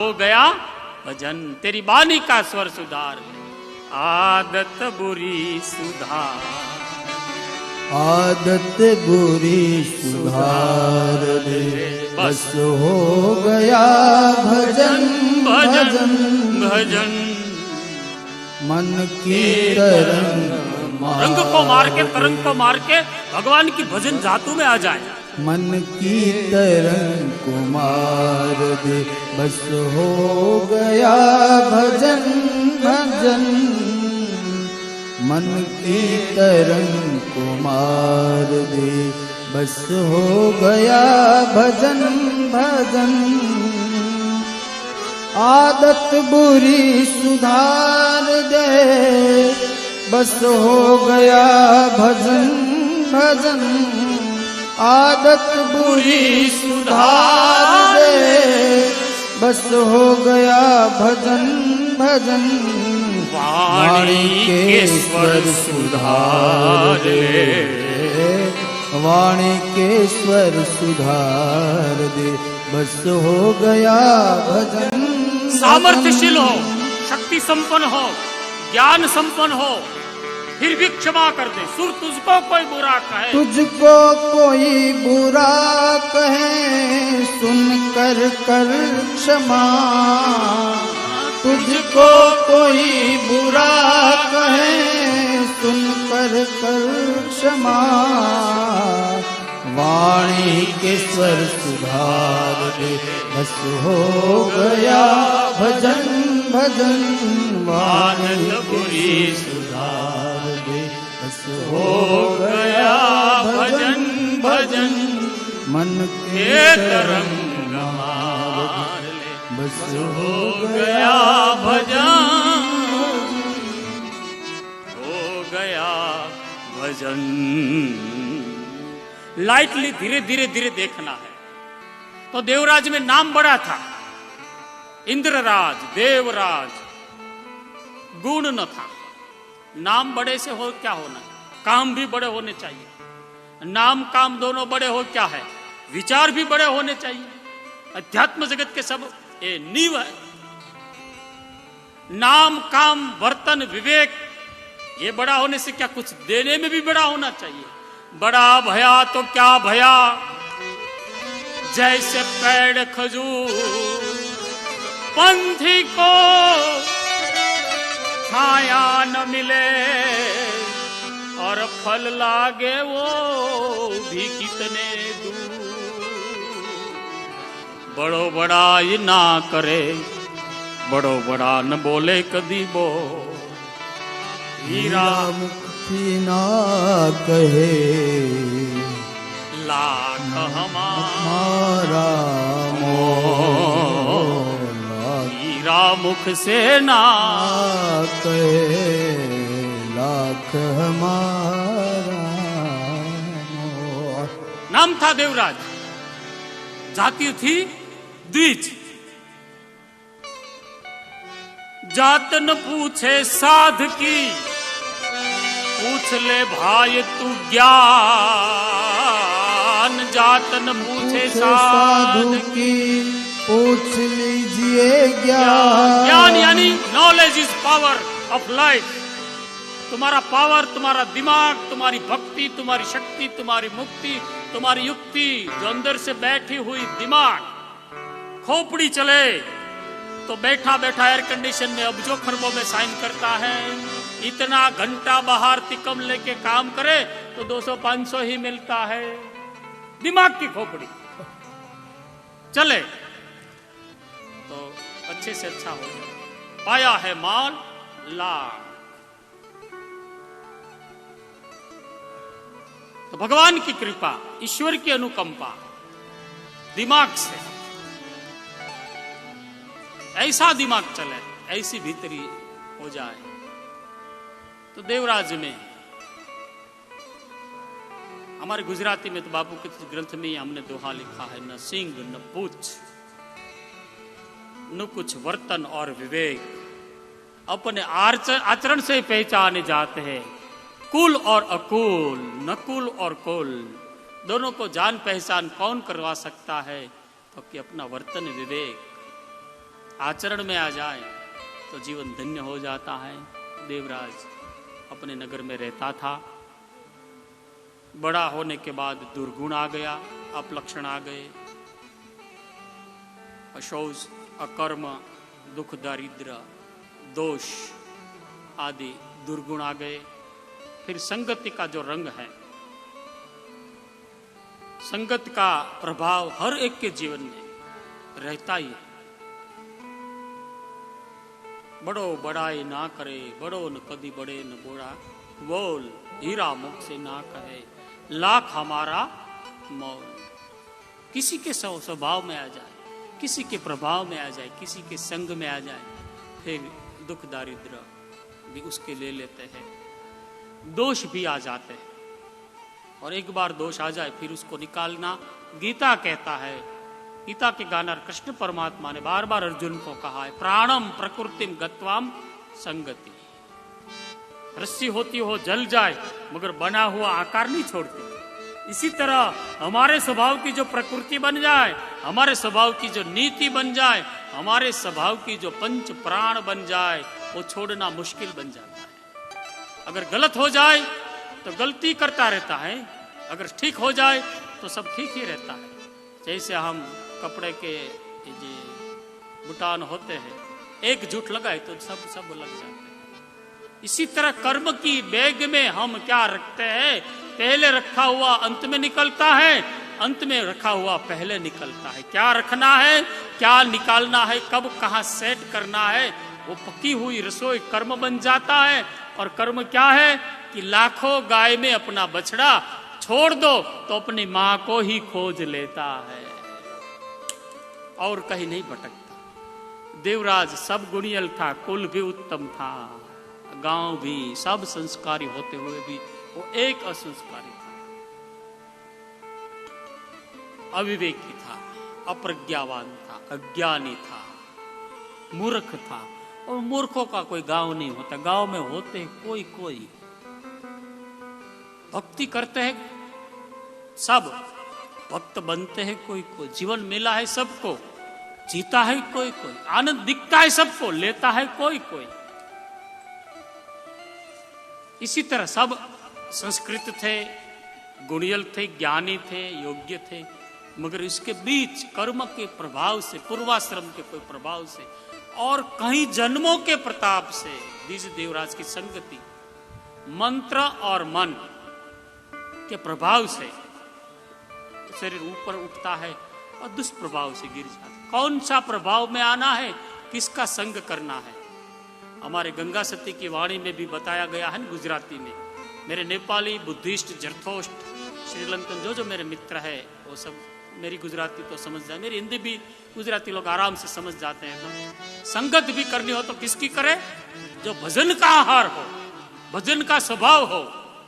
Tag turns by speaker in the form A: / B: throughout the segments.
A: हो गया भजन, तेरी बानी का स्वर सुधार, आदत बुरी सुधार,
B: आदत बुरी सुधार दे, बस हो गया भजन भजन
A: भजन।
B: मन की तरंग
A: रंग को मार के, तरंग को मार के भगवान की भजन धातु में आ जाए।
B: मन की तरंग को मार दे, बस हो गया भजन भजन। मन की तरंग को मार दे, बस हो गया भजन भजन। आदत बुरी सुधार दे, बस हो गया भजन भजन। आदत बुरी सुधार दे, बस हो गया भजन भजन।
A: वाणी के स्वर सुधार ले,
B: वाणी के स्वर सुधार दे, बस हो गया भजन।
A: सामर्थ्यशील हो, शक्ति संपन्न हो, ज्ञान संपन्न हो, फिर भी क्षमा कर दे। सुर तुझको कोई बुरा कहे,
B: तुझको कोई बुरा कहे, सुन कर कर क्षमा। तुझको कोई बुरा कहे, सुन कर कर क्षमा। वाणी के स्वर सुधार दे, बस हो गया भजन भजन। वाणी बुरी सुधार दे, बस
A: हो गया भजन भजन।
B: मन
A: के तरंग मार ले,
B: बस
A: हो गया भजन, हो गया भजन। लाइटली धीरे धीरे धीरे देखना है। तो देवराज में नाम बड़ा था, इंद्रराज, देवराज, गुण न था। नाम बड़े से हो क्या होना, काम भी बड़े होने चाहिए। नाम काम दोनों बड़े हो क्या है, विचार भी बड़े होने चाहिए। अध्यात्म जगत के सब ये नींव है। नाम काम वर्तन विवेक, ये बड़ा होने से क्या, कुछ देने में भी बड़ा होना चाहिए। बड़ा भया तो क्या भया, जैसे पेड़ खजूर, पंथी को छाया न मिले और फल लागे वो भी कितने दूर। बड़ो बड़ा ये ना करे, बड़ो बड़ा न बोले कदी बो। हीरा
B: मुक्ति ना कहे,
A: लाख
B: हमारा मोल।
A: हीरा मुख से ना
B: कहे, लाख हमारा मोल।
A: नाम था देवराज, जाति थी द्विज। जात न पूछे साध की, पूछ ले भाई तू ज्ञान। जात न पूछे साध
B: की, पूछ लीजिए ज्ञान।
A: ज्ञान यानी knowledge is power of life. तुम्हारा पावर, तुम्हारा दिमाग, तुम्हारी भक्ति, तुम्हारी शक्ति, तुम्हारी मुक्ति, तुम्हारी युक्ति, जो अंदर से बैठी हुई दिमाग, खोपड़ी चले तो बैठा बैठा एयर कंडीशन में अबजो खरबों में साइन करता है। इतना घंटा बाहर तिकम लेके काम करे तो 200-500 ही मिलता है। दिमाग की खोपड़ी चले तो अच्छे से अच्छा हो जाए। पाया है माल लाख। तो भगवान की कृपा, ईश्वर की अनुकंपा, दिमाग से ऐसा दिमाग चले, ऐसी भीतरी हो जाए। तो देवराज में, हमारे गुजराती में तो बापू के ग्रंथ में हमने दोहा लिखा है, न सिंह न पूछ, न कुछ वर्तन और विवेक, अपने आचरण से पहचाने जाते हैं। कुल और अकुल, नकुल और कुल, दोनों को जान पहचान कौन करवा सकता है? तो कि अपना वर्तन विवेक, आचरण में आ जाए तो जीवन धन्य हो जाता है। देवराज अपने नगर में रहता था। बड़ा होने के बाद दुर्गुण आ गया, अपलक्षण आ गए, अशौच, अकर्म, दुख, दारिद्र्य, दोष आदि दुर्गुण आ गए। फिर संगति का जो रंग है, संगत का प्रभाव हर एक के जीवन में रहता ही है। बड़ो बड़ाई ना करे, बड़ो न कदी बड़े न बोड़ा, बोल हीरा मुख से ना कहे, लाख हमारा मौल। किसी के स्वभाव में आ जाए, किसी के प्रभाव में आ जाए, किसी के संग में आ जाए, फिर दुख दारिद्र भी उसके ले लेते हैं, दोष भी आ जाते हैं। और एक बार दोष आ जाए फिर उसको निकालना, गीता कहता है, गीता के गानर कृष्ण परमात्मा ने बार बार अर्जुन को कहा है, प्राणम प्रकृतिम गत्वाम संगति। रस्सी होती हो जल जाए मगर बना हुआ आकार नहीं छोड़ती। इसी तरह हमारे स्वभाव की जो प्रकृति बन जाए, हमारे स्वभाव की जो नीति बन जाए, हमारे स्वभाव की जो पंच प्राण बन जाए, वो छोड़ना मुश्किल बन जाता है। अगर गलत हो जाए तो गलती करता रहता है, अगर ठीक हो जाए तो सब ठीक ही रहता है। जैसे हम कपड़े के जो बुटान होते हैं, एक जूठ लगाए तो सब लग जाते हैं। इसी तरह कर्म की बैग में हम क्या रखते हैं, पहले रखा हुआ अंत में निकलता है, अंत में रखा हुआ पहले निकलता है। क्या रखना है, क्या निकालना है, कब कहां सेट करना है, वो पकी हुई रसोई कर्म बन जाता है। और कर्म क्या है कि लाखों गाय में अपना बछड़ा छोड़ दो तो अपनी मां को ही खोज लेता है और कहीं नहीं भटकता। देवराज सब गुणियल था, कुल भी उत्तम था, गांव भी सब संस्कारी होते हुए भी वो एक असंस्कारी था, अविवेकी था, अप्रज्ञावान था, अज्ञानी था, मूर्ख था। और मूर्खों का कोई गांव नहीं होता, गांव में होते हैं कोई कोई, भक्ति करते हैं सब, भक्त बनते हैं कोई कोई, जीवन मिला है सबको, जीता है कोई कोई, आनंद दिखता है सबको, लेता है कोई कोई। इसी तरह सब संस्कृत थे, गुणियल थे, ज्ञानी थे, योग्य थे, मगर इसके बीच कर्म के प्रभाव से, पूर्वाश्रम के कोई प्रभाव से और कहीं जन्मों के प्रताप से, द्विज देवराज की संगति, मंत्र और मन के प्रभाव से शरीर ऊपर उठता है और दुष्प्रभाव से गिर जाता है। कौन सा प्रभाव में आना है, किसका संग करना है। हमारे गंगा सती की वाणी में भी बताया गया है गुजराती में। मेरे नेपाली, बुद्धिस्ट, जरथोस्ट, श्रीलंकन जो मेरे मित्र है वो सब मेरी गुजराती तो समझ जाए, मेरी हिंदी भी गुजराती लोग आराम से समझ जाते हैं। तो संगत भी करनी हो तो किसकी करे, जो भजन का आहार हो, भजन का स्वभाव हो।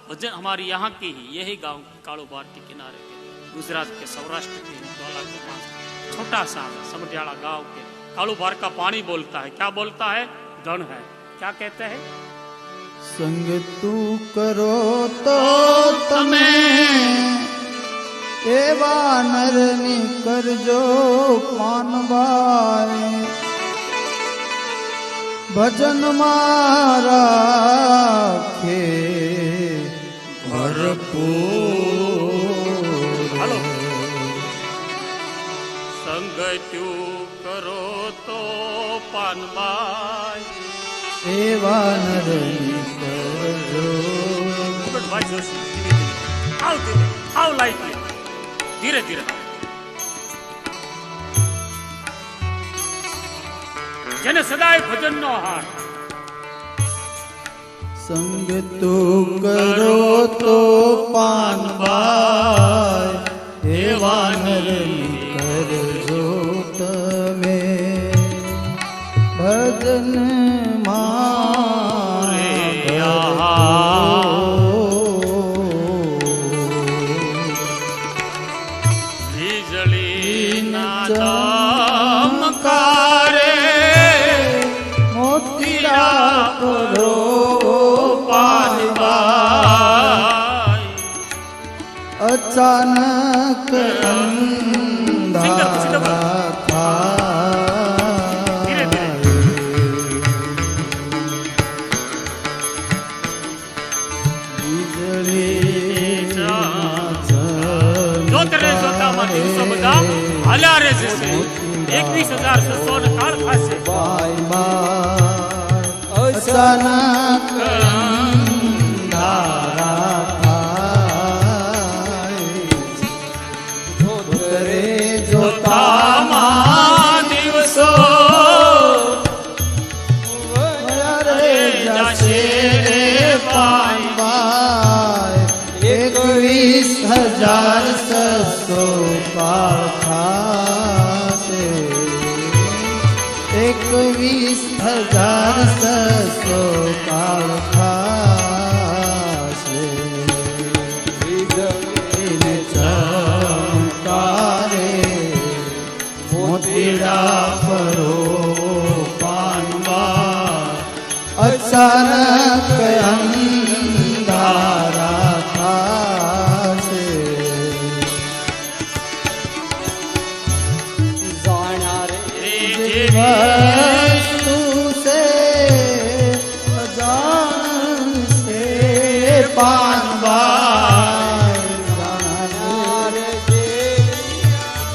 A: भजन हमारी यहाँ की ही, यही गांव कालोबार के किनारे के, गुजरात के, सौराष्ट्र के, धौला के पास छोटा सा समटियाला गांव के कालोबार का पानी बोलता है। क्या बोलता है, धन है। क्या कहते हैं,
B: संग तू करो तो तमें एवा नर करजो पानबाई, भजन मारा खे भरपूर।
A: हेलो, संग तू करो तो पानबाई,
B: एवा नर करजो।
A: भाई जोशी, धीरे आओ लाइट में, धीरे धीरे जन सदाय भजन नो हार।
B: संग तू करो तो पानबाई, एवा नर करजो तमे, भजन मारे
A: बिजली ना चमकारे,
B: मोतीरा करो
A: पानबाई,
B: अचानक अंधारा था,
A: धीरे
B: અચાનક અંધારા થાય જોતરે જોતામાં
A: દિવસો
B: રે જશે રે પાનબાઈ 21,600 કાળ થાશે 21,600 કાળ થાશે એને ચમકારે મોતીડા પરો પાનવા અચાનક અંધારા થાશે
C: જાણ્યા રે
B: वस्तु से अजान से पानबाई
C: જાણ્યા રે જે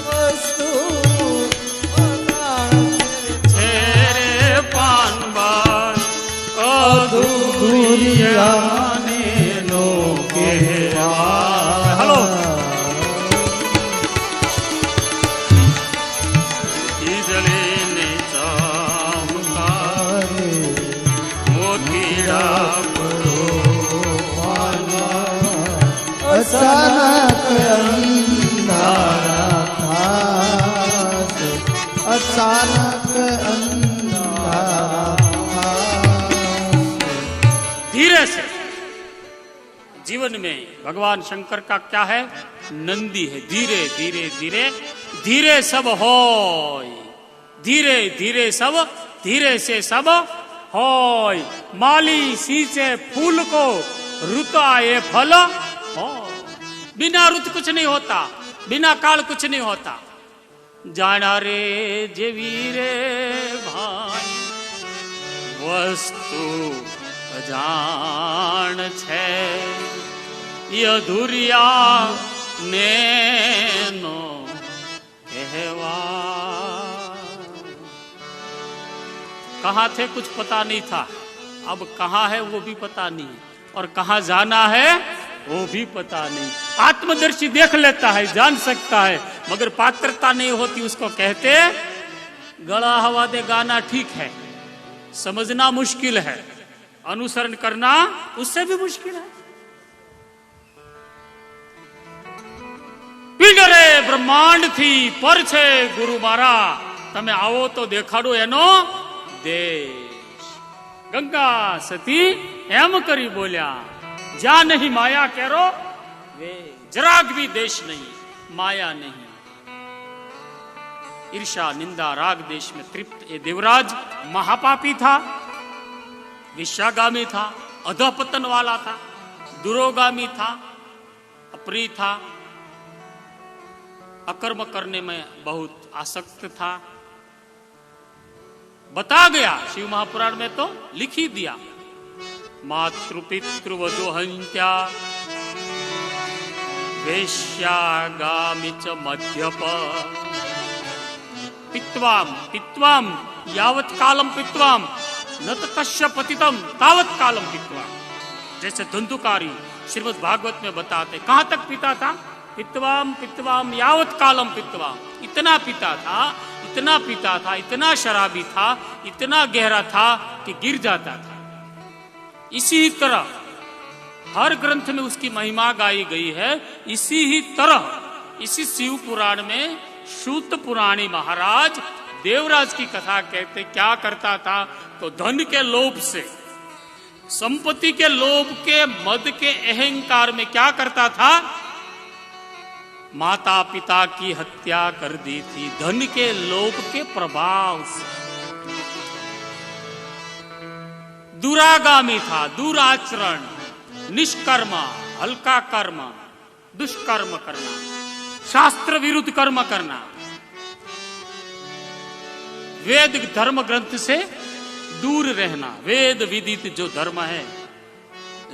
C: વસ્તુ
A: છે રે પાનબાર
B: દુનિયાને નો કહેવા
A: હલો ઈજળીને ચમકાર મોતીડા
B: અચાનક અંધારા થાશે અચાનક અંધારા થાશે
A: धीरे से जीवन में भगवान शंकर का क्या है नंदी है धीरे धीरे धीरे धीरे सब होय धीरे धीरे सब धीरे से सब होय माली सींचे फूल को रुत आए फल हो बिना रुत कुछ नहीं होता बिना काल कुछ नहीं होता जाना रे जेवी रे भाई वस्तु અજાણ છે એ અધૂરિયા નેનો કહેવા कहाँ थे कुछ पता नहीं था अब कहाँ है वो भी पता नहीं और कहाँ जाना है वो भी पता नहीं आत्मदर्शी देख लेता है जान सकता है मगर पात्रता नहीं होती उसको कहते गला हवा दे गाना ठीक है समझना मुश्किल है अनुसरण करना उससे भी मुश्किल है પીડરે બ્રહ્માંડ થી પર છે ગુરુ મારા તમે આવો તો દેખાડો એનો દેશ ગંગા સતી એમ કરી બોલ્યા જ્યાં નહીં માયા કેરો વે જરાક भी देश नहीं माया नहीं ईर्षा निंदा राग देश में तृप्त ये देवराज महापापी था विश्वागामी था अधपतन वाला था दुरोगामी था अप्रिय था अकर्म करने में बहुत आसक्त था बता गया शिव महापुराण में तो लिख ही दिया मातृपितृवधुहंत्या वेश्यागामी च मध्यप पित्वाम पित्वाम यावत कालम पित्वाम न तो कश्य पतितम तावत कालम पित्वाम जैसे धुंधुकारी श्रीमद् भागवत में बताते कहां तक पीता था पित्वाम पित्वाम यावत कालम पित्वाम इतना पीता था इतना पीता था इतना शराबी था इतना गहरा था कि गिर जाता था इसी तरह हर ग्रंथ में उसकी महिमा गाई गई है इसी ही तरह इसी शिव पुराण में सूत पुराणी महाराज देवराज की कथा कहते क्या करता था तो धन के लोभ से संपत्ति के लोभ के मद के अहंकार में क्या करता था माता पिता की हत्या कर दी थी धन के लोभ के प्रभाव से दुरागामी था दुराचरण निष्कर्म हल्का कर्म दुष्कर्म करना शास्त्र विरुद्ध कर्म करना वेद धर्म ग्रंथ से दूर रहना वेद विदित जो धर्म है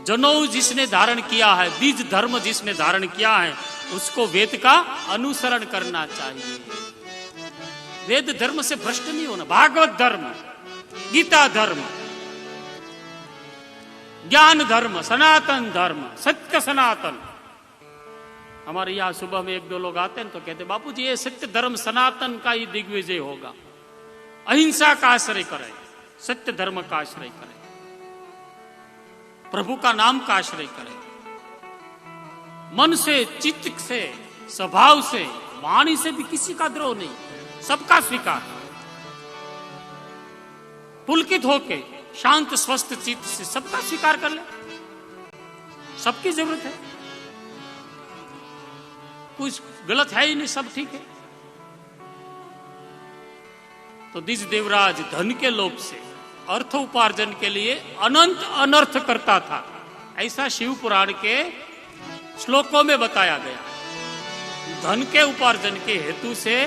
A: जनेऊ जिसने धारण किया है द्विज धर्म जिसने धारण किया है उसको वेद का अनुसरण करना चाहिए वेद धर्म से भ्रष्ट नहीं होना भागवत धर्म गीता धर्म ज्ञान धर्म, सनातन धर्म, सत्य सनातन। हमारे यहाँ सुबह में एक दो लोग आते हैं तो कहते बापूजी ये सत्य धर्म सनातन का ही दिग्विजय होगा। अहिंसा का आश्रय करें, सत्य धर्म का आश्रय करें, प्रभु का नाम का आश्रय करें, मन से, चित्त से, स्वभाव से, वाणी से भी किसी का द्रोह नहीं, सबका स्वीकार, पुलकित होके शांत स्वस्थ चित्त से सबका स्वीकार कर ले। सबकी जरूरत है, कुछ गलत है ही नहीं, सब ठीक है। तो दिज देवराज धन के लोभ से अर्थ उपार्जन के लिए अनंत अनर्थ करता था, ऐसा शिव पुराण के श्लोकों में बताया गया। धन के उपार्जन के हेतु से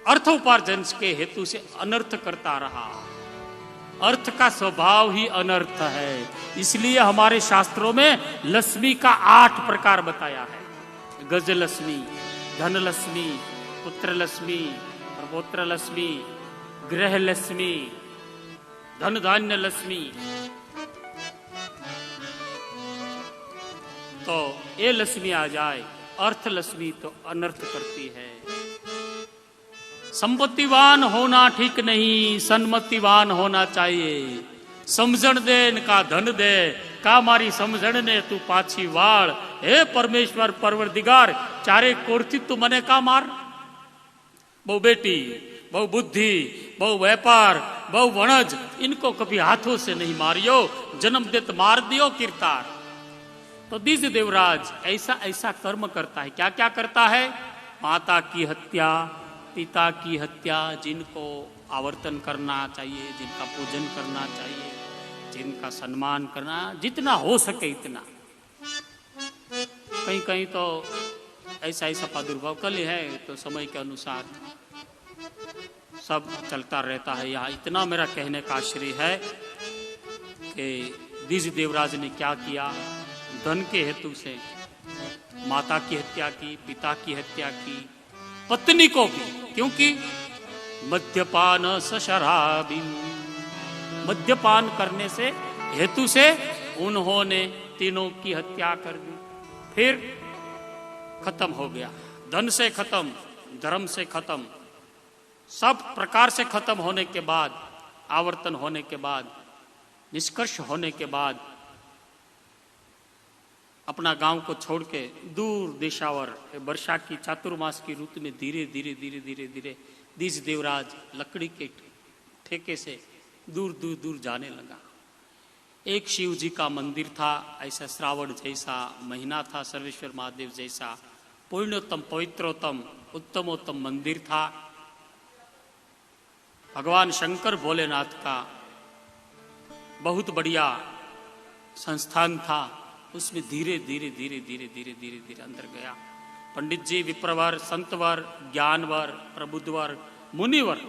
A: अर्थ उपार्जन के हेतु से अनर्थ करता रहा। अर्थ का स्वभाव ही अनर्थ है, इसलिए हमारे शास्त्रों में लक्ष्मी का 8 प्रकार बताया है। गजलक्ष्मी, धनलक्ष्मी, पुत्रलक्ष्मी, प्रपौत्रलक्ष्मी, गृहलक्ष्मी, धन धान्य लक्ष्मी। तो ये लक्ष्मी आ जाए, अर्थ लक्ष्मी तो अनर्थ करती है। संपत्तिवान होना ठीक नहीं, सन्मतिवान होना चाहिए। समझण दे इनका धन दे, का मारी समझण ने तू पाछी वाड़। हे परमेश्वर परवरदिगार, चारे कोरती तू मने का मार। बहु बेटी, बहु बुद्धि, बहु व्यापार, बहु वणज, इनको कभी हाथों से नहीं मारियो, जन्म देत मार दियो कीर्तार। तो दिज देवराज ऐसा ऐसा कर्म करता है। क्या क्या करता है? माता की हत्या, पिता की हत्या, जिनको आवर्तन करना चाहिए, जिनका पूजन करना चाहिए, जिनका सम्मान करना, जितना हो सके इतना। कहीं कहीं तो ऐसा ऐसा प्रादुर्भाव कल है तो समय के अनुसार सब चलता रहता है। यहाँ इतना मेरा कहने का आश्रय है कि दिज देवराज ने क्या किया। धन के हेतु से माता की हत्या की, पिता की हत्या की, पत्नी को भी, क्योंकि मद्यपान सशराबी, मद्यपान करने से हेतु से उन्होंने तीनों की हत्या कर दी। फिर खत्म हो गया, धन से खत्म, धर्म से खत्म, सब प्रकार से खत्म होने के बाद, आवर्तन होने के बाद, निष्कर्ष होने के बाद, अपना गांव को छोड़ के दूर देशावर वर्षा की चातुर्मास की ऋतु में धीरे धीरे धीरे धीरे धीरे दिज देवराज लकड़ी के ठेके से दूर दूर दूर जाने लगा। एक शिव जी का मंदिर था, ऐसा श्रावण जैसा महीना था, सर्वेश्वर महादेव जैसा पुण्योत्तम पवित्रोत्तम उत्तमोत्तम मंदिर था। भगवान शंकर भोलेनाथ का बहुत बढ़िया संस्थान था, उसमें धीरे धीरे धीरे धीरे धीरे धीरे धीरे अंदर गया। पंडित जी, विप्रवर, संतवर, ज्ञानवर, प्रबुद्धवर, मुनिवर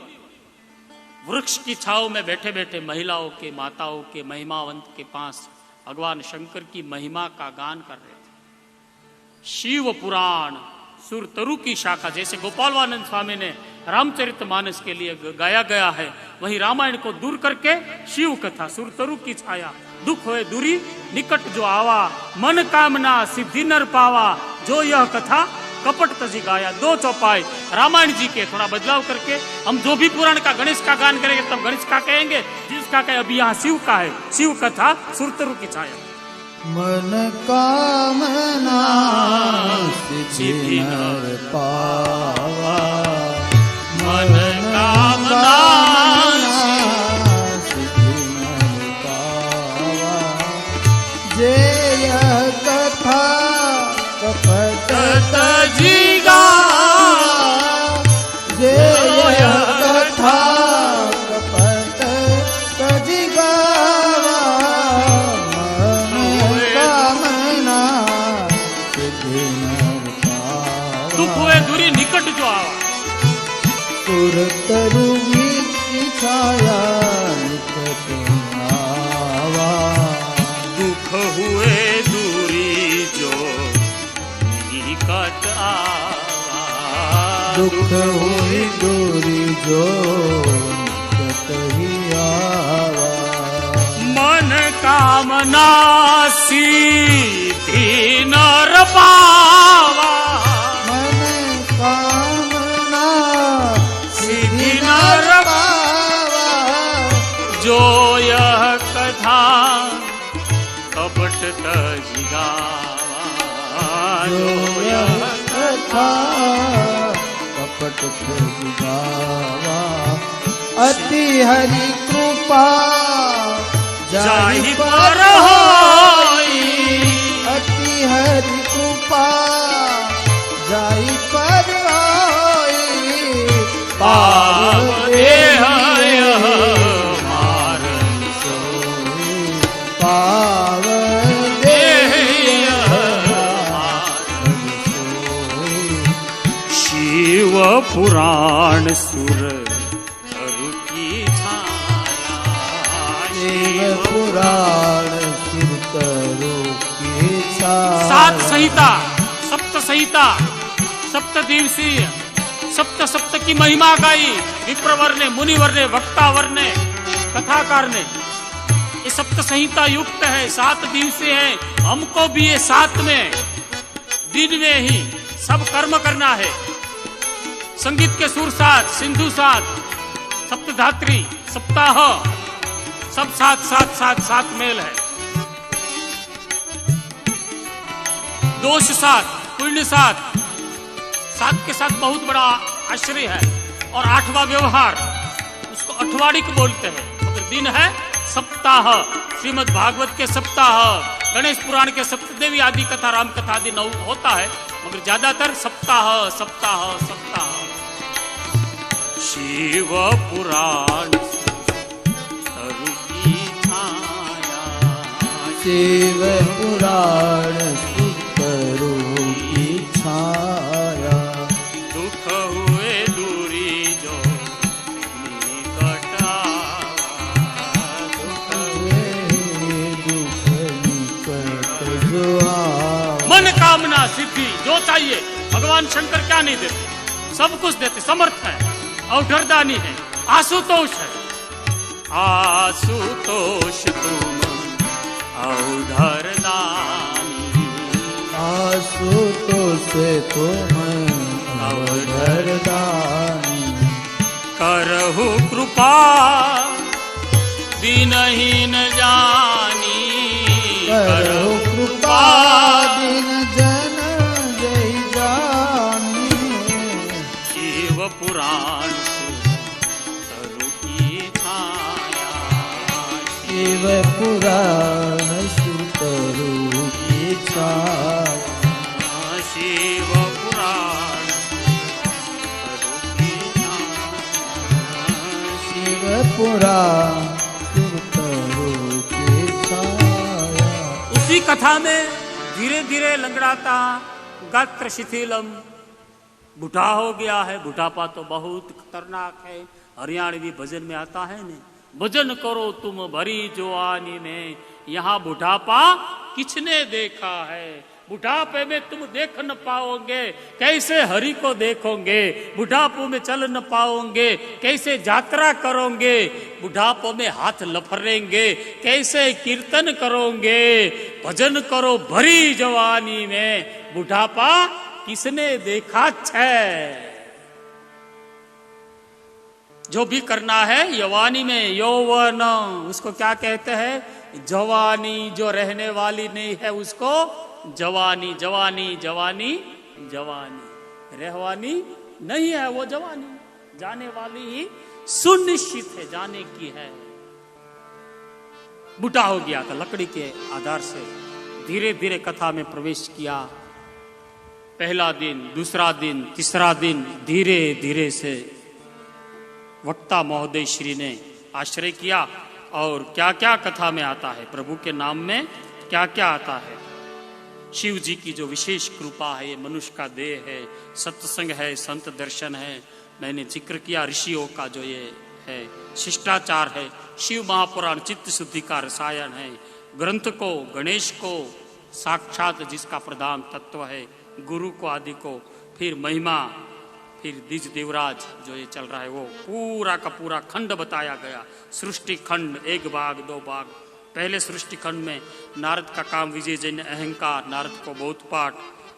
A: वृक्ष की छाव में बैठे बैठे महिलाओं के, माताओं के, महिमावंत के पास भगवान शंकर की महिमा का गान कर रहे थे। शिव पुराण सुरतरु की शाखा, जैसे गोपालवानंद स्वामी ने रामचरितमानस के लिए गाया गया है, वही रामायण को दूर करके शिव कथा सुरतरु की छाया, दुख होए दूरी निकट जो आवा, मन कामना सिद्धि नर पावा, जो यह कथा कपट तजी गाया। 2 चौपाई रामायण जी के थोड़ा बदलाव करके हम जो भी पुराण का गणेश का गान करेंगे तब गणेश का कहेंगे, जिसका कहे अभी यहाँ शिव का है, शिव कथा सुरतरु की छाया।
B: मन कामना सिद्धि नर पावा,
A: मन कामना
B: सिद्धि नर पावा, जे यह कथा कपट
A: तजी गाया,
B: जे यह कथा कपट तजी गावा, मन कामना सिद्धि नर पावा,
A: दुख हुए दूरी निकट जो आवा,
B: सुरतरु की छाया निकट आवा,
A: दुख हुए दूरी जो निकट आवा,
B: दुख हुई दूरी जो निकट ही आवा।
A: मन कामना सीधी नर पावा,
B: मन कामना
A: सीधी नर
B: पावा।
A: जो यह कथा कपट तज गावा,
B: जो यह कथा कपट तज गावा। अति हरि कृपा
A: जाहि पर होई,
B: अति हरि कृपा जाहि पर होई।
A: पाव देह यह
B: मारन सोई, पाव
A: देह
B: देह
A: यह
B: मारन सोई।
A: शिव पुराण सुर तरु की छाया,
B: शिव पुराण सुर तरु की छाया।
A: सात संहिता, सप्त संहिता, सप्त दिवसीय, सप्त सप्त की महिमा गाई विप्रवर ने, मुनिवर ने, वक्तावर ने, कथाकार ने। ये सप्त संहिता युक्त है, 7 दिवसीय है। हमको भी ये 7 में दिन में ही सब कर्म करना है। संगीत के सुर 7, सिंधु 7, सप्तधात्री, सप्ताह, सब 7 मेल है। दोष 7, पुण्य 7 के साथ बहुत बड़ा आश्रय है। और 8वां व्यवहार, उसको अठवाडिक बोलते हैं, मगर दिन है सप्ताह। श्रीमद् भागवत के सप्ताह, गणेश पुराण के सप्तदेवी आदि कथा, राम कथा आदि 9 होता है, मगर ज्यादातर सप्ताह सप्ताह सप्ताह। शिव पुराण तरु की छाया,
B: शिव पुराण सुतरु की छाया।
A: दुख हुए दूरी जो निकट आवा, दुख
B: हुए दुख निकट जो आवा।
A: मन कामना सिद्धि जो चाहिए, भगवान शंकर क्या नहीं देते, सब कुछ देते, समर्थ है, औषधदानी है, आशुतोष है। आशुतोष तुम औषधदानी,
B: आशुतोष तुम औषधदानी।
A: करहु कृपा दीनहीन जानी,
B: करहु कृपा दिन जन जय जानी।
A: शिव पुराण तरु की छाया,
B: शिव पुराण सुतरु की छाया।
A: शिव पुराण तरु की छाया,
B: शिव पुराण सुतरु की छाया।
A: उसी कथा में धीरे धीरे लंगड़ाता, गात्र शिथिलम, बूढ़ा हो गया है। बुढ़ापा तो बहुत खतरनाक है, हरियाणवी भजन में आता है ने, भजन करो तुम भरी जवानी में। यहाँ बुढ़ापा किसने देखा है? बुढ़ापे में तुम देख न पाओगे, कैसे हरि को देखोगे? बुढ़ापो में चल न पाओगे, कैसे यात्रा करोगे? बुढ़ापो में हाथ लफरेंगे, कैसे कीर्तन करोगे? भजन करो भरी जवानी में, बुढ़ापा किसने देखा है? जो भी करना है यवानी में, यौवन उसको क्या कहते हैं? जवानी। जो रहने वाली नहीं है उसको जवानी, जवानी, जवानी, जवानी। रहवानी नहीं है वो जवानी, जाने वाली ही सुनिश्चित है, जाने की है। बूढ़ा हो गया था, लकड़ी के आधार से धीरे धीरे कथा में प्रवेश किया। पहला दिन, दूसरा दिन, तीसरा दिन, धीरे धीरे से वक्ता महोदय श्री ने आश्रय किया। और क्या क्या कथा में आता है, प्रभु के नाम में क्या क्या आता है। शिव जी की जो विशेष कृपा है, ये मनुष्य का देह है, सत्संग है, संत दर्शन है। मैंने जिक्र किया ऋषियों का जो ये है शिष्टाचार है। शिव महापुराण चित्त शुद्धि का रसायन है। ग्रंथ को, गणेश को साक्षात जिसका प्रधान तत्व है, गुरु को, आदि को, फिर महिमा, फिर द्विज देवराज जो ये चल रहा है वो पूरा का पूरा खंड बताया गया। सृष्टि खंड, 1 भाग 2 भाग। पहले सृष्टि खंड में नारद का काम विजय जैन अहंकार, नारद को बोधपाठ,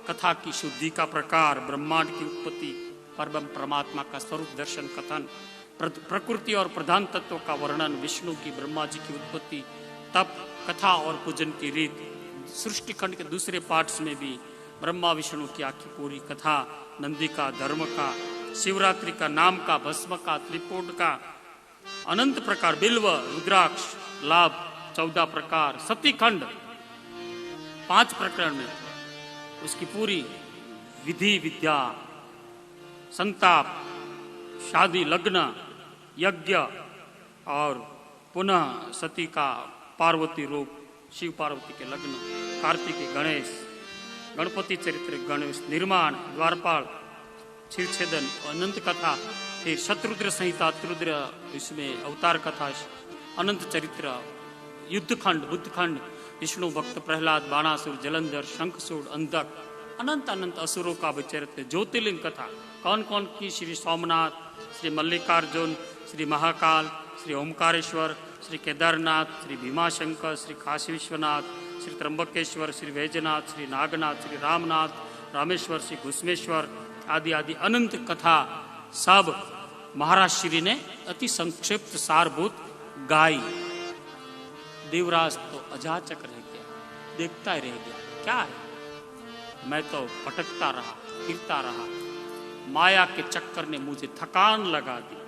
A: कथा की शुद्धि का प्रकार, ब्रह्मांड की उत्पत्ति, परम परमात्मा का स्वरूप दर्शन कथन, प्रकृति और प्रधान तत्वों का वर्णन, विष्णु की ब्रह्मा जी की उत्पत्ति, तप, कथा और पूजन की रीत। सृष्टि खंड के दूसरे पार्ट्स में भी ब्रह्मा विष्णु की आखिरी पूरी कथा, नंदी का, धर्म का, शिवरात्रि का, नाम का, भस्म का, त्रिपुट का, अनंत प्रकार, बिल्व, रुद्राक्ष, लाभ, 14 प्रकार, सती खंड 5 प्रकरण में उसकी पूरी विधि विद्या, संताप, शादी, लग्न, यज्ञ और पुनः सती का पार्वती रूप, शिव पार्वती के लग्न, कार्तिक गणेश, गणपति चरित्र, गणेश निर्माण, द्वारपाल, क्षीरछेदन, अनंत कथा, फिर शत्रुद्र संहिता, त्रुद्र, इसमें अवतार कथा, अनंत चरित्र, युद्ध खंड, बुद्ध खंड, विष्णु भक्त, प्रहलाद, बाणासुर, जलंधर, शंखसूर, अंधक, अनंत अनंत असुरों का विचरित्र, ज्योतिर्लिंग कथा, कौन कौन की, श्री सोमनाथ, श्री मल्लिकार्जुन, श्री महाकाल, श्री ओमकारेश्वर, श्री केदारनाथ, श्री भीमाशंकर, श्री काशी विश्वनाथ, श्री त्र्यंबकेश्वर, श्री वैजनाथ, श्री नागनाथ, श्री रामनाथ, रामेश्वर, श्री घुस्मेश्वर आदि आदि अनंत कथा सब महाराज श्री ने अति संक्षिप्त सारभूत गाई। देवराज तो अजाचक रह गया, देखता ही रह गया, क्या है, मैं तो भटकता रहा, फिरता रहा, माया के चक्कर ने मुझे थकान लगा दी।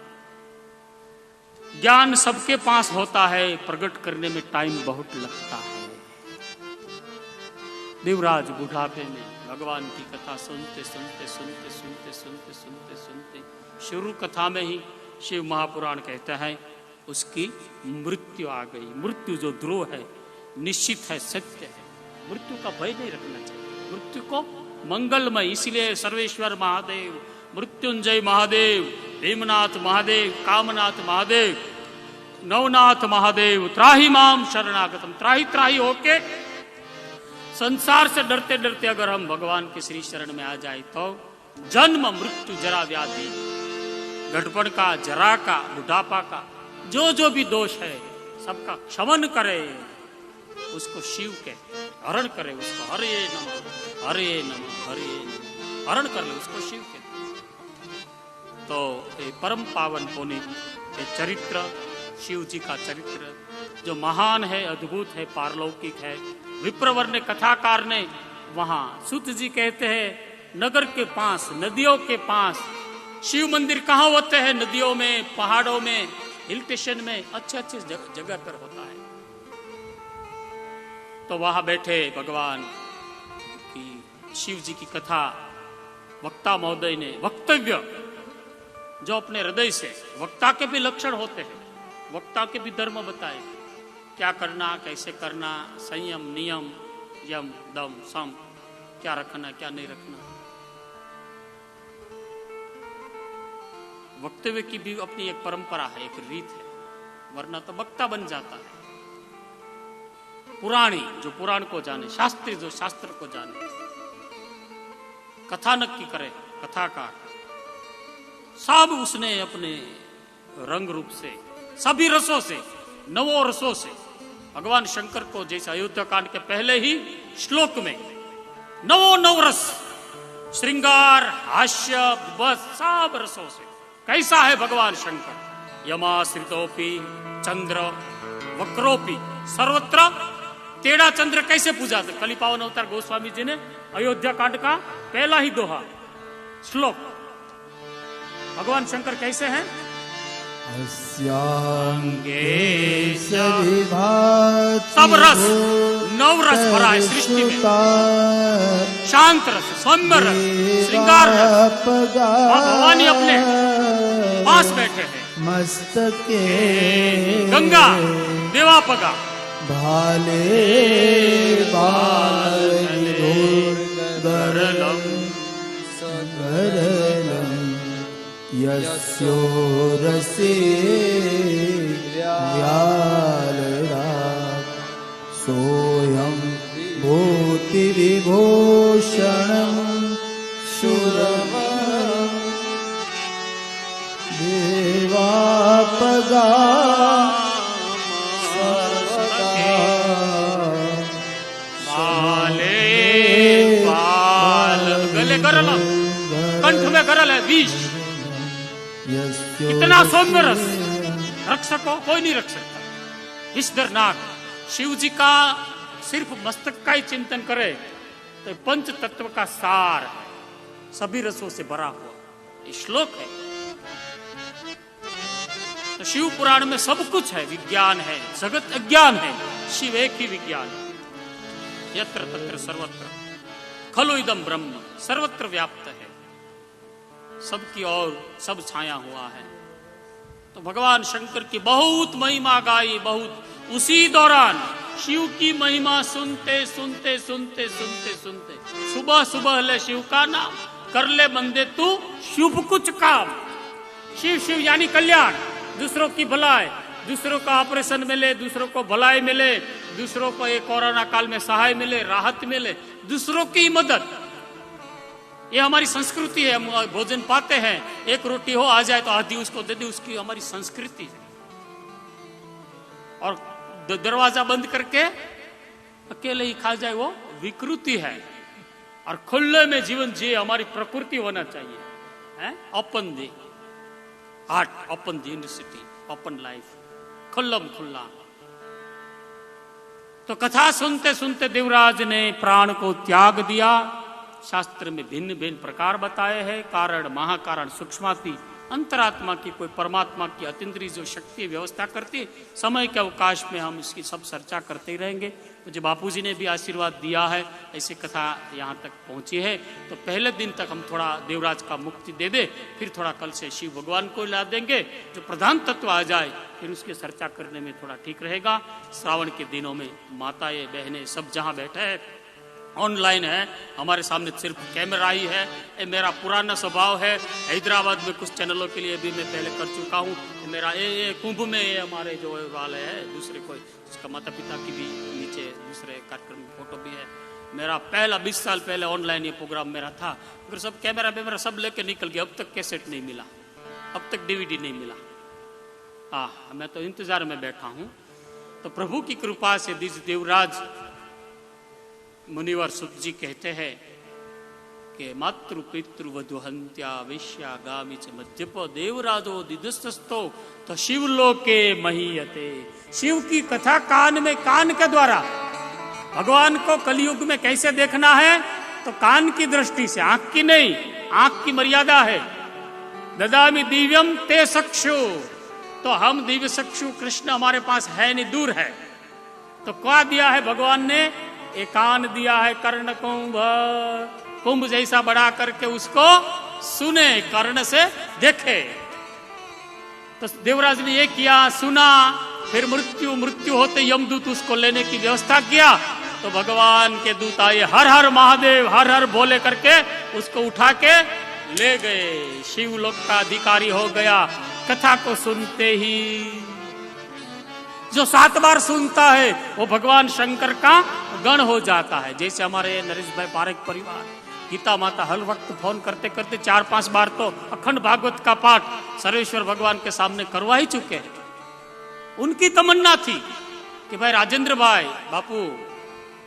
A: ज्ञान सबके पास होता है, प्रकट करने में टाइम बहुत लगता है। देवराज बुढ़ापे में भगवान की कथा सुनते सुनते सुनते सुनते सुनते सुनते सुनते शुरू कथा में ही शिव महापुराण कहते हैं उसकी मृत्यु आ गई। मृत्यु जो ध्रुव है, निश्चित है, सत्य है, मृत्यु का भय नहीं रखना चाहिए, मृत्यु को मंगलमय। इसलिए सर्वेश्वर महादेव, मृत्युंजय महादेव, भीमनाथ महादेव, कामनाथ महादेव, नवनाथ महादेव, त्राही माम शरणागतम, त्राही त्राही होके संसार से डरते डरते अगर हम भगवान के श्री शरण में आ जाए तो जन्म मृत्यु जरा व्याधि, गड़बड़ का, जरा का, बुढ़ापा का, जो भी दोष है सबका क्षमन करे, उसको शिव के हरण करे, उसको हरे नमः हरे नमः हरे नमः हरण कर ले, उसको शिव के। तो ये परम पावन पुनीत ये चरित्र, शिव जी का चरित्र जो महान है, अद्भुत है, पारलौकिक है। विप्रवर ने, कथाकार ने, वहां सूत जी कहते हैं नगर के पास, नदियों के पास शिव मंदिर कहाँ होते हैं? नदियों में, पहाड़ों में, हिल स्टेशन में, अच्छे अच्छे जगह पर होता है। तो वहां बैठे भगवान की शिव जी की कथा वक्ता महोदय ने वक्तव्य जो अपने हृदय से, वक्ता के भी लक्षण होते हैं, वक्ता के भी धर्म बताए, क्या करना, कैसे करना, संयम, नियम, यम, दम, सम, क्या रखना, क्या नहीं रखना। वक्तव्य की भी अपनी एक परंपरा है, एक रीत है, वरना तो वक्ता बन जाता है। पुराणी जो पुराण को जाने, शास्त्री जो शास्त्र को जाने, कथानक की करे, कथाकार, सब उसने अपने रंग रूप से, सभी रसों से, नवों रसों से, भगवान शंकर को जैसे अयोध्या कांड के पहले ही श्लोक में नव रस, श्रृंगार, हास्य, बस सब रसों से कैसा है भगवान शंकर। यमाश्रितोपि चंद्र वक्रोपि सर्वत्र, तेरा चंद्र कैसे पूजा थे? कली पावन अवतार गोस्वामी जी ने अयोध्या कांड का पहला ही दोहा श्लोक, भगवान शंकर कैसे हैं? सब रस, नव रस भरा है सृष्टि में, शांत रस, सौम्य रस, श्रृंगार रस, भगवान अपने पास बैठे हैं।
B: मस्तके
A: गंगा देवापगा
B: भाले गरलम गरलम यस्योरसे व्यालराग सोयं भूति विभूषणं शूरवं सदा
A: गले गरल, कंठ में गरल है विष, इतना सौम्य रस रख सको कोई नहीं रख सकता। विषधरनाक शिव जी का सिर्फ मस्तक का ही चिंतन करे तो पंच तत्व का सार है, सभी रसों से भरा हुआ ये श्लोक है। तो शिव पुराण में सब कुछ है, विज्ञान है, जगत अज्ञान है, शिव एक ही विज्ञान है। यत्र तत्र सर्वत्र खलु इदम ब्रह्म, सर्वत्र व्याप्त है, सबकी ओर सब छाया हुआ है। तो भगवान शंकर की बहुत महिमा गाई, बहुत उसी दौरान शिव की महिमा सुनते सुनते सुनते सुनते सुनते सुबह सुबह ले शिव का नाम, कर ले बंदे तू शुभ कुछ काम। शिव शिव यानी कल्याण, दूसरों की भलाई, दूसरों का ऑपरेशन मिले, दूसरों को भलाई मिले, दूसरों को एक कोरोना काल में सहाय मिले, राहत मिले, दूसरों की मदद, ये हमारी संस्कृति है। हम भोजन पाते हैं, एक रोटी हो आ जाए तो आधी उसको दे दे, उसकी हमारी संस्कृति है। और दरवाजा बंद करके अकेले ही खा जाए वो विकृति है। और खुले में जीवन जिए, हमारी प्रकृति होना चाहिए, है open the heart, open the university, open life, खुल्लम खुल्ला। तो कथा सुनते सुनते देवराज ने प्राण को त्याग दिया। शास्त्र में भिन्न भिन्न प्रकार बताए हैं, कारण, महाकारण, सूक्ष्माति, अंतरात्मा की, कोई परमात्मा की अतीन्द्रिय जो शक्ति व्यवस्था करती है। समय के अवकाश में हम इसकी सब चर्चा करते ही रहेंगे। मुझे बापूजी ने भी आशीर्वाद दिया है, ऐसी कथा यहाँ तक पहुंची है। तो पहले दिन तक हम थोड़ा देवराज का मुक्ति दे दे, फिर थोड़ा कल से शिव भगवान को ला देंगे, जो प्रधान तत्व आ जाए फिर उसकी चर्चा करने में थोड़ा ठीक रहेगा। श्रावण के दिनों में माताएं बहनें सब जहाँ बैठे हैं, ऑनलाइन है, हमारे सामने सिर्फ कैमरा ही है। ये मेरा पुराना स्वभाव है, हैदराबाद में कुछ चैनलों के लिए भी मैं पहले कर चुका हूँ। मेरा ये कुंभ में ये हमारे जो वाले है, दूसरे कोई जिसका माता पिता की भी नीचे दूसरे कार्यक्रम में फोटो भी है। मेरा पहला 20 साल पहले ऑनलाइन ये प्रोग्राम मेरा था, मगर सब कैमरा वैमरा सब लेके निकल गया। अब तक कैसेट नहीं मिला, अब तक DVD नहीं मिला। मैं तो इंतजार में बैठा हूँ। तो प्रभु की कृपा से देवराज मुनिवर सुत जी कहते हैं कि मातृ पितृ वधुहंत्या वेश्यागामी च मध्यप देवराजो दिदस्तस्तो तो शिवलोके महीयते। शिव की कथा कान में, कान के द्वारा भगवान को कलयुग में कैसे देखना है, तो कान की दृष्टि से, आंख की नहीं, आंख की मर्यादा है। ददामि दिव्यम ते चक्षु, तो हम दिव्य चक्षु कृष्ण हमारे पास है नहीं, दूर है। तो क्या दिया है भगवान ने, एक कान दिया है कर्ण कुंभ, कुंभ जैसा बढ़ा करके उसको सुने, कर्ण से देखे। तो देवराज ने ये किया, सुना, फिर मृत्यु होते यमदूत उसको लेने की व्यवस्था किया। तो भगवान के दूत आए, हर हर महादेव, हर हर बोले करके उसको उठा के ले गए। शिवलोक का अधिकारी हो गया कथा को सुनते ही। जो 7 बार सुनता है वो भगवान शंकर का गण हो जाता है। जैसे हमारे नरेश भाई पारेख परिवार, गीता माता हर वक्त फोन करते करते 4-5 बार तो अखंड भागवत का पाठ सर्वेश्वर भगवान के सामने करवा ही चुके हैं। उनकी तमन्ना थी कि भाई राजेंद्र भाई,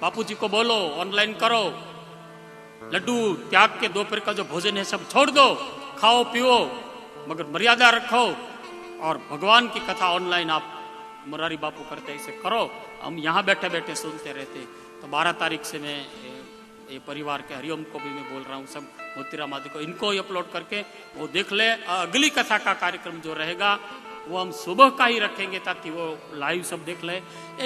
A: बापू जी को बोलो ऑनलाइन करो, लड्डू त्याग के दोपहर का जो भोजन है सब छोड़ दो, खाओ पियो, मगर मर्यादा रखो, और भगवान की कथा ऑनलाइन आप मुरारी बापू करते ऐसे करो, हम यहाँ बैठे बैठे सुनते रहते। तो 12 तारीख से मैं ये परिवार के हरिओम को भी मैं बोल रहा हूँ, सब मोतीराम आदि को, इनको ही अपलोड करके वो देख ले। अगली कथा का कार्यक्रम जो रहेगा वो हम सुबह का ही रखेंगे ताकि वो लाइव सब देख ले।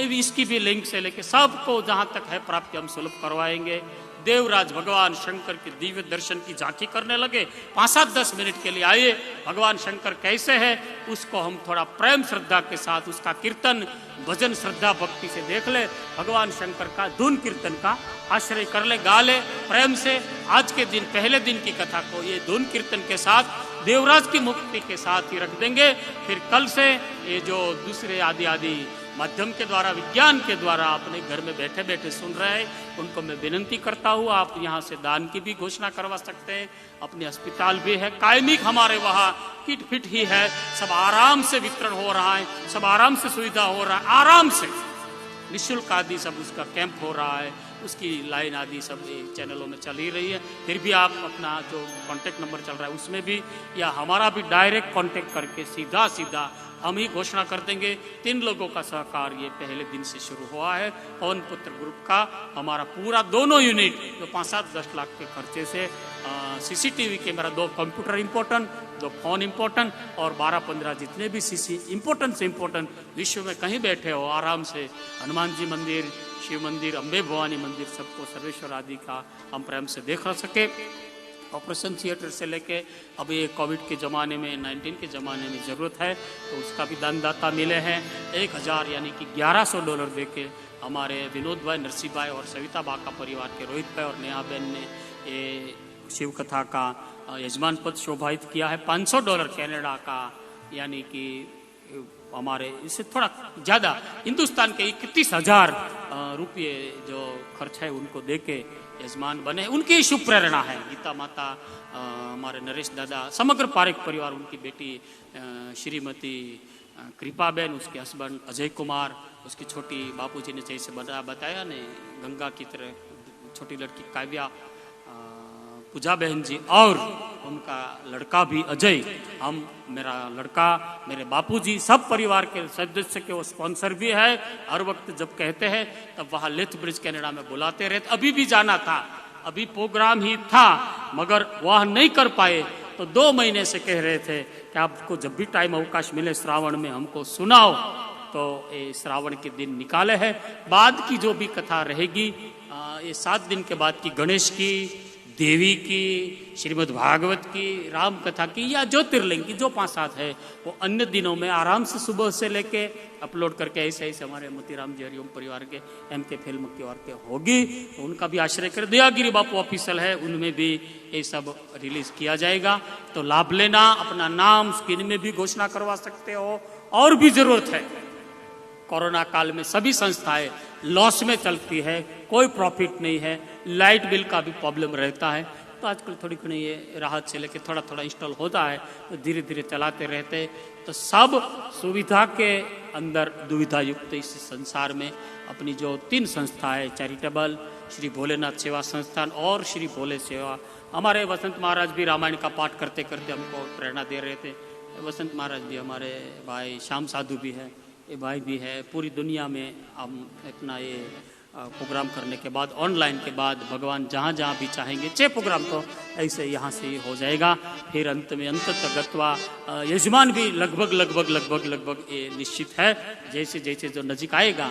A: इसकी भी लिंक से लेके सबको जहाँ तक है प्राप्ति हम सुलभ करवाएंगे। देवराज भगवान शंकर के दिव्य दर्शन की झांकी करने लगे। 5-10 मिनट के लिए आइए, भगवान शंकर कैसे है उसको हम थोड़ा प्रेम श्रद्धा के साथ, उसका कीर्तन भजन श्रद्धा भक्ति से देख ले। भगवान शंकर का धुन कीर्तन का आश्रय कर ले, गा ले प्रेम से। आज के दिन, पहले दिन की कथा को ये धुन कीर्तन के साथ देवराज की मुक्ति के साथ ही रख देंगे। फिर कल से ये जो दूसरे आदि माध्यम के द्वारा, विज्ञान के द्वारा अपने घर में बैठे बैठे सुन रहे हैं, उनको मैं विनंती करता हूँ, आप यहाँ से दान की भी घोषणा करवा सकते हैं। अपने अस्पताल भी है, कायमिक हमारे वहाँ किट फिट ही है, सब आराम से वितरण हो रहा है, सब आराम से सुविधा हो रहा है, आराम से निःशुल्क आदि सब उसका कैंप हो रहा है, उसकी लाइन आदि सब चैनलों में चल ही रही है। फिर भी आप अपना जो कांटेक्ट नंबर चल रहा है उसमें भी, या हमारा भी डायरेक्ट कांटेक्ट करके सीधा सीधा हम ही घोषणा कर देंगे। 3 लोगों का सहकार ये पहले दिन से शुरू हुआ है। पवन पुत्र ग्रुप का हमारा पूरा दोनों यूनिट जो 5-7-10 लाख के खर्चे से CCTV camera, 2 computer important, 2 phone important और 12-15 जितने भी सीसी इम्पोर्टेंट से इम्पोर्टेंट, विश्व में कहीं बैठे हो आराम से हनुमान जी मंदिर, शिव मंदिर, अम्बे भवानी मंदिर, सबको सर्वेश्वर आदि का हम प्रेम से देख सके। ऑपरेशन थिएटर से लेके अब ये कोविड के ज़माने में, 19 के ज़माने में ज़रूरत है तो उसका भी दानदाता मिले हैं। 1000 यानी कि $1100 दे के हमारे विनोद भाई, नरसिंह भाई और सविता बा का परिवार के रोहित भाई और नेहा बहन ने ये शिव कथा का यजमान पद शोभायित किया है। $500 कनाडा का, यानी कि हमारे इससे थोड़ा ज़्यादा हिंदुस्तान के 31,000 रुपये जो खर्च है उनको दे के यजमान बने। उनकी शुभ प्रेरणा है। गीता माता, हमारे नरेश दादा, समग्र पारेख परिवार, उनकी बेटी श्रीमती कृपाबेन, उसके हस्बैंड अजय कुमार, उसकी छोटी बापूजी ने जैसे बताया ने गंगा की तरह छोटी लड़की काव्या, पूजा बहन जी और उनका लड़का भी अजय, हम, मेरा लड़का, मेरे बापूजी, सब परिवार के सदस्य के वो स्पॉन्सर भी है। हर वक्त जब कहते हैं तब वहाँ लेथ ब्रिज कनाडा में बुलाते रहते। अभी भी जाना था, अभी प्रोग्राम ही था मगर वह नहीं कर पाए, तो 2 महीने से कह रहे थे कि आपको जब भी टाइम अवकाश मिले श्रावण में हमको सुनाओ, तो ये श्रावण के दिन निकाले हैं। बाद की जो भी कथा रहेगी, ये 7 दिन के बाद की गणेश की, देवी की, श्रीमद् भागवत की, राम कथा की या ज्योतिर्लिंग की जो 5-7 है वो अन्य दिनों में आराम से सुबह से लेके अपलोड करके ऐसे ऐसे हमारे मोतीराम जी हरिओम परिवार के MK फिल्म की ओर के होगी, तो उनका भी आश्रय कर। दयागिरी बापू ऑफिशियल है, उनमें भी ये सब रिलीज किया जाएगा, तो लाभ लेना। अपना नाम स्क्रीन में भी घोषणा करवा सकते हो। और भी जरूरत है, कोरोना काल में सभी संस्थाएं लॉस में चलती है, कोई प्रॉफिट नहीं है, लाइट बिल का भी प्रॉब्लम रहता है, तो आजकल थोड़ी घनी ये राहत से लेके थोड़ा थोड़ा इंस्टॉल होता है, तो धीरे धीरे चलाते रहते। तो सब सुविधा के अंदर दुविधा युक्त इस संसार में अपनी जो 3 संस्थाएं, चैरिटेबल, श्री भोलेनाथ सेवा संस्थान और श्री भोले सेवा, हमारे वसंत महाराज भी रामायण का पाठ करते करते हमको प्रेरणा दे रहे थे। वसंत महाराज भी हमारे भाई, श्याम साधु भी है, ये भाई भी है। पूरी दुनिया में हम अपना ये प्रोग्राम करने के बाद, ऑनलाइन के बाद, भगवान जहाँ जहाँ भी चाहेंगे 6 प्रोग्राम तो ऐसे यहाँ से ही हो जाएगा। फिर अंत में अंत तगत्वा यजमान भी लगभग ये निश्चित है। जैसे जैसे जो नजीक आएगा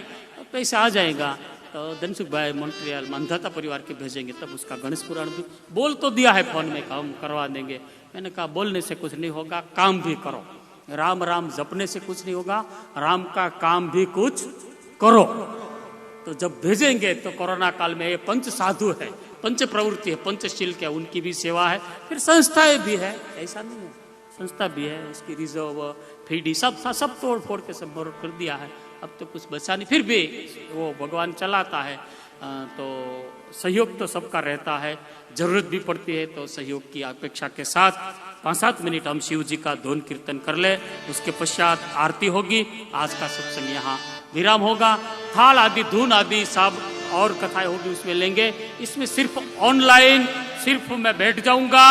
A: पैसा आ जाएगा, तो धनसुख भाई मॉन्ट्रियल मानधाता परिवार के भेजेंगे, तब उसका गणेश पुराण भी बोल तो दिया है फोन में, हम करवा देंगे। मैंने कहा बोलने से कुछ नहीं होगा, काम भी करो। राम राम जपने से कुछ नहीं होगा, राम का काम भी कुछ करो। तो जब भेजेंगे तो कोरोना काल में ये 5 साधु है, 5 प्रवृत्ति है, 5 क्या, उनकी भी सेवा है। फिर संस्थाएं भी है, ऐसा नहीं है, संस्था भी है, उसकी रिजर्व फीडी सब तोड़ फोड़ के सब कर दिया है। अब तो कुछ बचा नहीं, फिर भी वो भगवान चलाता है। तो सहयोग तो सबका रहता है, जरूरत भी पड़ती है, तो सहयोग की अपेक्षा के साथ 5-7 मिनट हम शिव जी का धुन कीर्तन कर ले, उसके पश्चात आरती होगी। आज का सत्संग यहाँ विराम होगा। थाल आदि, धुन आदि सब और कथाएं होगी उसमें लेंगे। इसमें सिर्फ ऑनलाइन सिर्फ मैं बैठ जाऊंगा,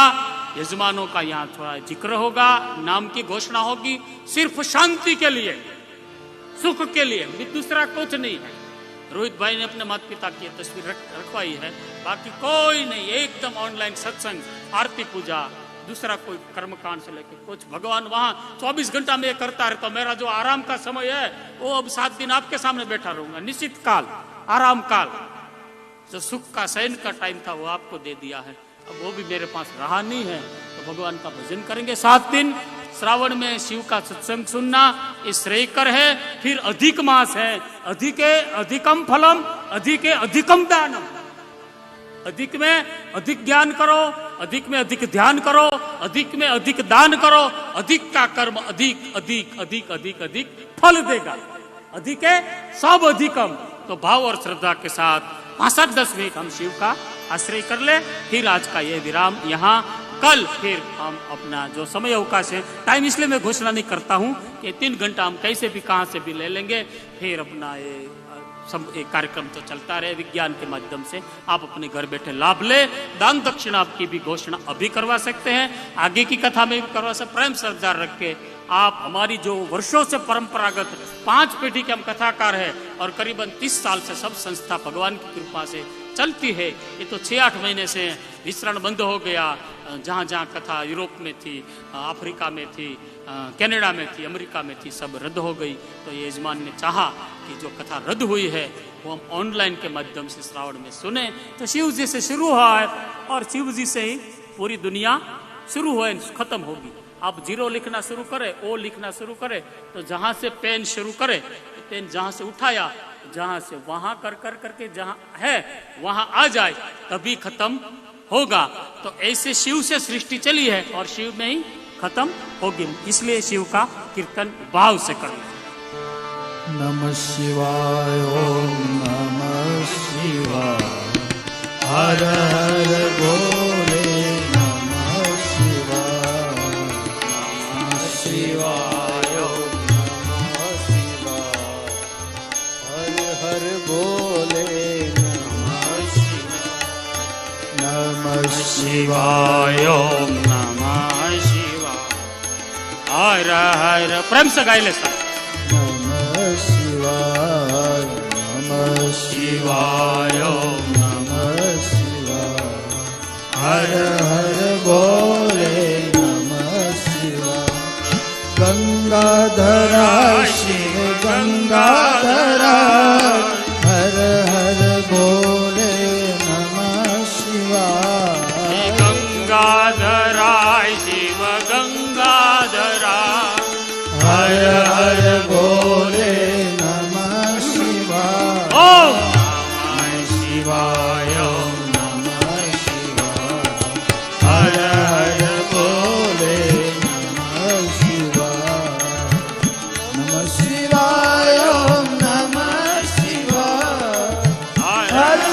A: यजमानों का यहाँ थोड़ा जिक्र होगा, नाम की घोषणा होगी, सिर्फ शांति के लिए, सुख के लिए, दूसरा कुछ नहीं है। रोहित भाई ने अपने माता पिता की तस्वीर रखवाई है, बाकी कोई नहीं, एकदम ऑनलाइन सत्संग, आरती पूजा, दूसरा कोई कर्मकांड से लेके कुछ। भगवान वहाँ 24 घंटा में करता है, तो मेरा जो आराम का समय है वो अब 7 दिन आपके सामने बैठा रहूंगा। निश्चित काल, आराम काल, जो सुख का शयन का टाइम था वो आपको दे दिया है, अब वो भी मेरे पास रहा नहीं है, तो भगवान का भजन करेंगे 7 दिन। श्रावण में शिव का सत्संग सुनना ये श्रेयकर है। फिर अधिक मास है, अधिके अधिकम फलम, अधिके अधिकम दानम। अधिक में अधिक ज्ञान करो, अधिक में अधिक ध्यान करो, अधिक में अधिक दान करो, अधिक का कर्म अधिक अधिक अधिक अधिक अधिक फल देगा। अधिके सब अधिकम। तो भाव और श्रद्धा के साथ 5-10 मिनट हम शिव का आश्रय कर ले। फिर आज का ये विराम यहाँ, कल फिर हम अपना जो समय अवकाश है, टाइम इसलिए मैं घोषणा नहीं करता हूँ कि 3 घंटा हम कैसे भी कहाँ से भी ले लेंगे। फिर अपना ये एक कार्यक्रम तो चलता रहे विज्ञान के माध्यम से, आप अपने घर बैठे लाभ ले। दान दक्षिणा आपकी भी घोषणा अभी करवा सकते हैं, आगे की कथा में भी करवा सकते। प्रेम श्रद्धा रख के आप हमारी जो वर्षों से परंपरागत 5 पीढ़ी के हम कथाकार हैं और करीबन 30 साल से सब संस्था भगवान की कृपा से चलती है। ये तो 6-8 महीने से वितरण बंद हो गया। जहाँ जहाँ कथा यूरोप में थी, अफ्रीका में थी, कनाडा में थी, अमेरिका में थी, सब रद्द हो गई। तो ये यजमान ने चाहा कि जो कथा रद्द हुई है वो हम ऑनलाइन के माध्यम से श्रावण में सुने। तो शिव जी से शुरू हुआ है और शिव जी से ही पूरी दुनिया शुरू हो खत्म होगी। आप 0 लिखना शुरू करें, O लिखना शुरू करें, तो जहाँ से पेन शुरू करे, पेन जहाँ से उठाया, जहाँ से वहां कर करके जहाँ है वहां आ जाए, तभी खत्म होगा। तो ऐसे शिव से सृष्टि चली है और शिव में ही खत्म होगी। इसलिए शिव का कीर्तन भाव से करना।
B: नमः शिवाय, ओम नमः शिवाय, हर हर भोले, नमः शिवाय, नमः शिवाय, ओम नमः शिवाय,
C: हर हर बोले नमः शिवाय,
B: नमः
A: शिवाय, ओम नमः शिवाय, हर हर। प्रेम से गाइले साहब।
B: नमः शिवाय, नमः शिवाय, ओम नमः शिवाय, हर हर भोले, नमः शिवाय। गंगाधरा शिव गंगाधरा, हर हर भोले, नमः शिवाय।
A: गंगाधरा शिव गंगाधरा,
B: हर हर भोले, नमः शिवाय।
A: ओम
B: नमः शिवाय, ओम नमः शिवाय, हर हर भोले, नमः शिवाय। नमः शिवाय, ओम नमः शिवाय, हर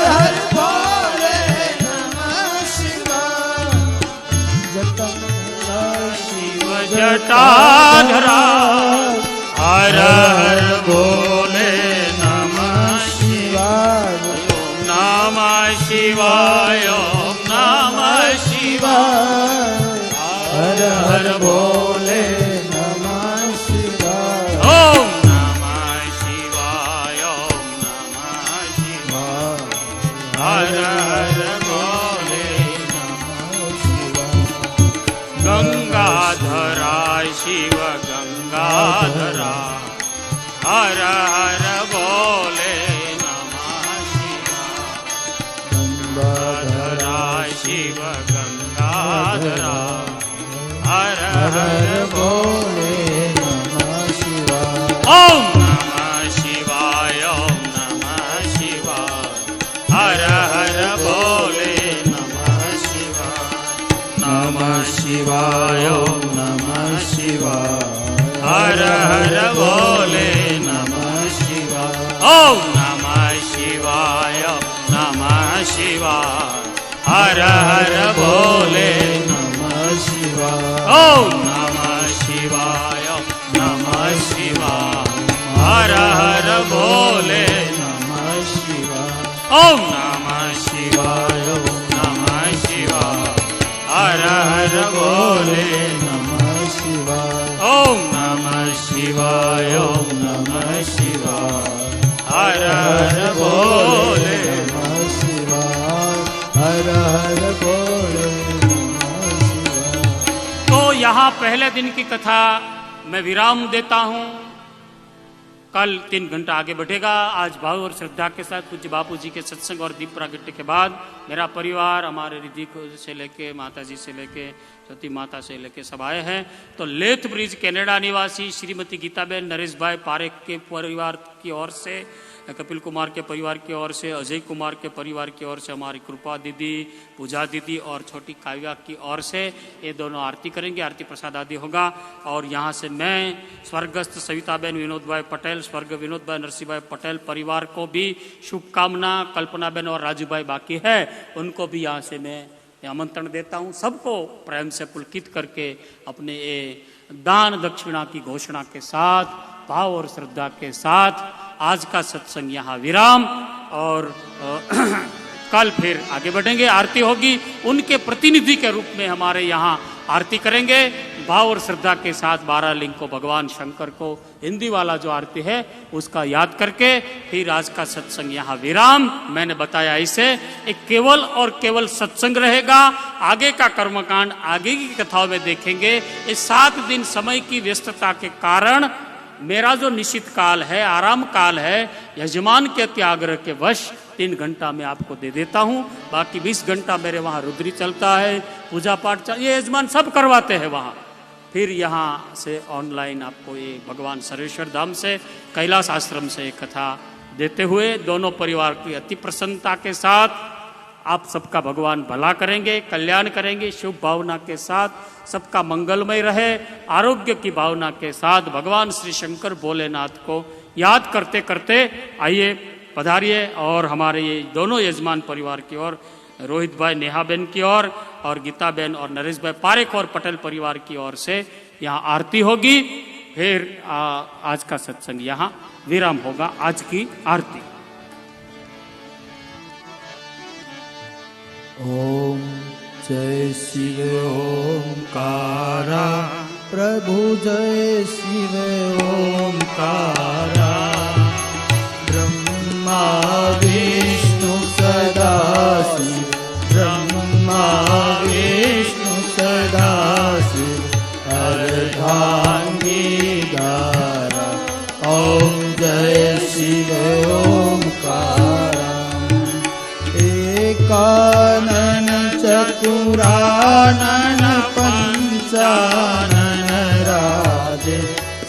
B: हर भोले, नमः शिवाय। जटाधरा शिव
A: जटाधरा, हर हर भोले, नमः
B: शिवाय।
A: ओम नमः शिवाय, ओम नमः शिवाय,
B: हर हर भोले, नमः शिवाय।
A: ओम नमः शिवाय, ओम नमः शिवाय, हर हर भोले,
B: नमः शिवाय।
A: गंगाधरा शिव गंगाधरा, हर हर भोले, नमः शिवाय। गंगाधरा शिव गंगाधरा, हर हर
B: भोले, नमः शिवाय।
A: ओम नमः शिवाय, ओम नमः शिवाय, हर हर भोले, नमः शिवाय।
B: नमः शिवाय, ओम नमः शिवाय,
A: हर हर भोले, नमः शिवाय। ओम नमः शिवाय, नमः शिवाय, हर हर भोले,
B: नमः शिवाय।
A: ओम नमः शिवाय, नमः शिवाय, हर हर भोले,
B: नमः शिवाय।
A: ओम नमः शिवाय, नमः शिवाय, हर हर भोले,
B: नमः शिवाय।
A: ओम नमः शिवाय, ओम नमः शिवाय, हर हर भोले।
B: नमः शिवाय, हर हर भोले, नमः शिवाय।
A: तो यहाँ पहले दिन की कथा मैं विराम देता हूँ। कल 3 घंटा आगे बढ़ेगा। आज भाव और श्रद्धा के साथ पूज्य बापू जी के सत्संग और दीप प्रागट्य के बाद मेरा परिवार, हमारे रिद्धि से लेके माता जी से लेके सती माता से लेके सब आए हैं। तो लेथ ब्रिज कनाडा निवासी श्रीमती गीताबेन, नरेश भाई पारेख के परिवार की ओर से, कपिल कुमार के परिवार की ओर से, अजय कुमार के परिवार की ओर से, हमारी कृपा दीदी, पूजा दीदी और छोटी काव्या की ओर से ये दोनों आरती करेंगे। आरती प्रसाद आदि होगा। और यहाँ से मैं स्वर्गस्थ सविताबेन विनोद भाई पटेल, स्वर्ग विनोद भाई नरसिंह भाई पटेल परिवार को भी शुभकामना। कल्पनाबेन और राजू भाई बाकी है, उनको भी यहाँ से मैं आमंत्रण देता हूँ। सबको प्रेम से पुलकित करके अपने ये दान दक्षिणा की घोषणा के साथ, भाव और श्रद्धा के साथ आज का सत्संग यहाँ विराम। और कल फिर आगे बढ़ेंगे। आरती होगी, उनके प्रतिनिधि के रूप में हमारे यहाँ आरती करेंगे भाव और श्रद्धा के साथ। 12 लिंग को, भगवान शंकर को, हिंदी वाला जो आरती है उसका याद करके फिर आज का सत्संग यहाँ विराम। मैंने बताया इसे एक केवल और केवल सत्संग रहेगा। आगे का कर्मकांड आगे की कथाओं में देखेंगे। इस 7 दिन समय की व्यस्तता के कारण मेरा जो निश्चित काल है, आराम काल है, यजमान के त्याग्रह के वश 3 घंटा मैं आपको दे देता हूँ। बाकी 20 घंटा मेरे वहाँ रुद्री चलता है, पूजा पाठ ये यजमान सब करवाते हैं वहाँ। फिर यहाँ से ऑनलाइन आपको ये भगवान सर्वेश्वर धाम से, कैलाश आश्रम से कथा देते हुए दोनों परिवार की अति प्रसन्नता के साथ आप सबका भगवान भला करेंगे, कल्याण करेंगे। शुभ भावना के साथ सबका मंगलमय रहे, आरोग्य की भावना के साथ भगवान श्री शंकर भोलेनाथ को याद करते करते आइए पधारिए। और हमारे ये दोनों यजमान परिवार की ओर, रोहित भाई नेहा बेन की ओर और गीता बेन और नरेश भाई पारेख और पटेल परिवार की ओर से यहाँ आरती होगी। फिर आज का सत्संग यहाँ विराम होगा। आज की आरती।
B: ओम जय शिव ओंकारा, प्रभु जय शिव ओंकारा। ब्रह्मा विष्णु सदा शिव, ब्रह्मा विष्णु सदा शिव, अर्धांगी दारा। ओम जय शिव ओंकारा। एकानन चतुरानन पंचानन राजे,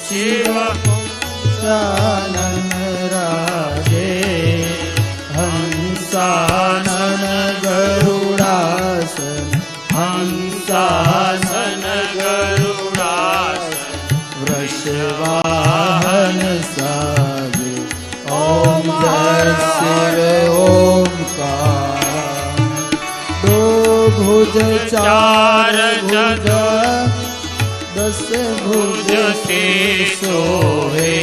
B: शिव पंचानन राजे। हंसानन गरुडासन, हंसानन गरुडासन। वृषवाहन साजे। ओम जय शिव ओंकार। भुज 4 भुज, 10 भुज के सोहे,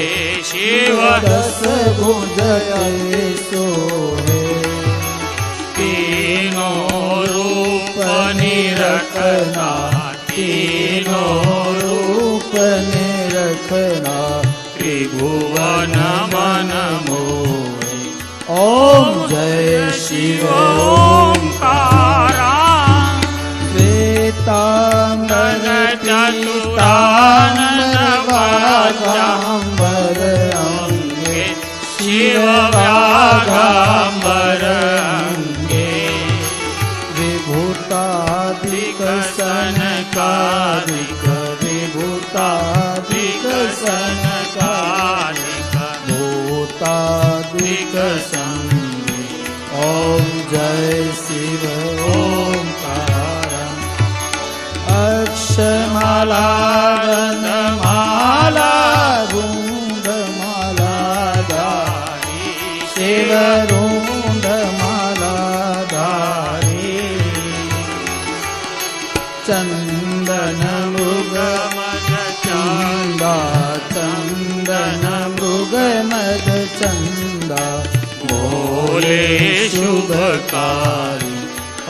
B: शिव 10 भुज के सोहे। तीनों रूप निरखना, तीनों रूप निरखना। त्रिभुवन मन मोहे। ओम जय शिव ओंकारा। श्वेतांबर पीतांबर वागांबर अंगे, शिव वागांबर अंगे। विभूताधिक सनकादिक, विभूताधिक सनकादिक, भूताधिक संगे। ओम जय शिव ओंकार। अक्षमाला गंधमाला रूंढमाला धारी, शिव रूंढमाला धारी। चंदन मृग मद चंदा, चंदन मृग मद चंदा। भोले शुभकारी।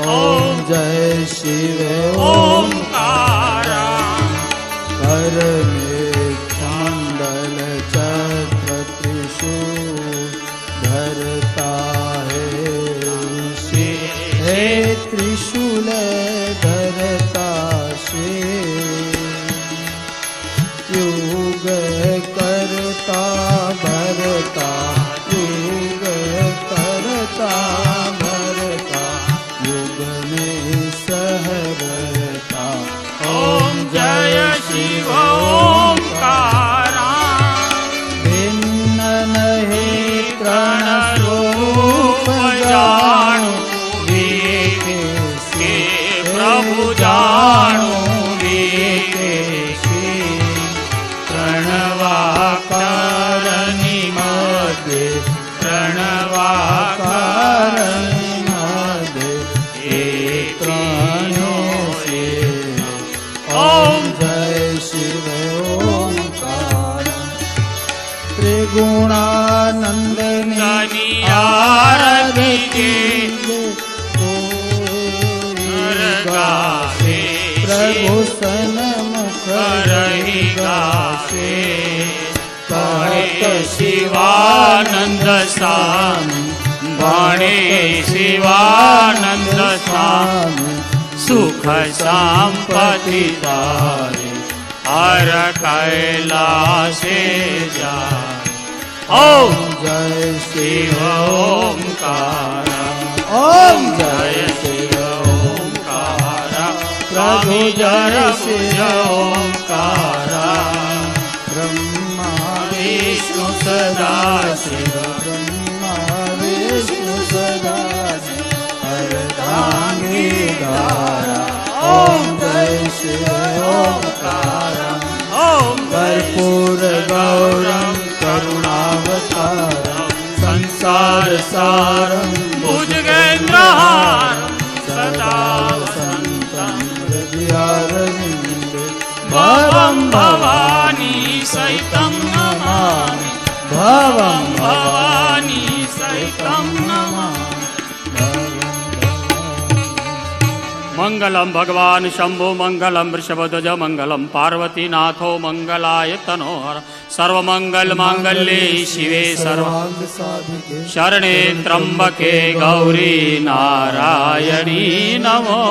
B: ओम जय शिव ओंकारा। कर में चांदल चक्र त्रिशूल धरता है शिव, हे त्रिशूल धरता शिव। युग करता भरता, युग करता भरता। युग में सहरता।
A: ओम
B: जय शिव ओंकारम त्रिगुणानंदनी
A: आरती के गावे
B: प्रभु सन्मुख
A: रही गावे कहत शिवानंद स्वामी वाणी शिवानंद स्वामी सुख संपत्ति तारे हर कैलासे जाए ओम
B: जय
A: शिव ओंकार
B: ओम
A: जय शिव ओंकार प्रभु जय शिव ओंकार
B: ब्रह्मा
A: विष्णु सदा शिव
B: ब्रह्मा विष्णु सदा अर्धांगी धारा ओम जय शिव ओंकार
A: ओम
B: कर्पूर गौरम करुणावतारम
A: संसार सारं भुजगेन्द्रहारं सदा वसन्तं
B: हृदयारविन्दे
A: भवं भवानी सहितं नमामि
B: भवं
A: भवानी सहितं नमामि मंगलम भगवान शंभो मंगलम वृषभध्वज मंगलम पार्वतीनाथो मंगलाय तनोहर सर्वमंगल मांगल्ये शिवे सर्व शरणे त्र्यंबके गौरी नारायणी नमो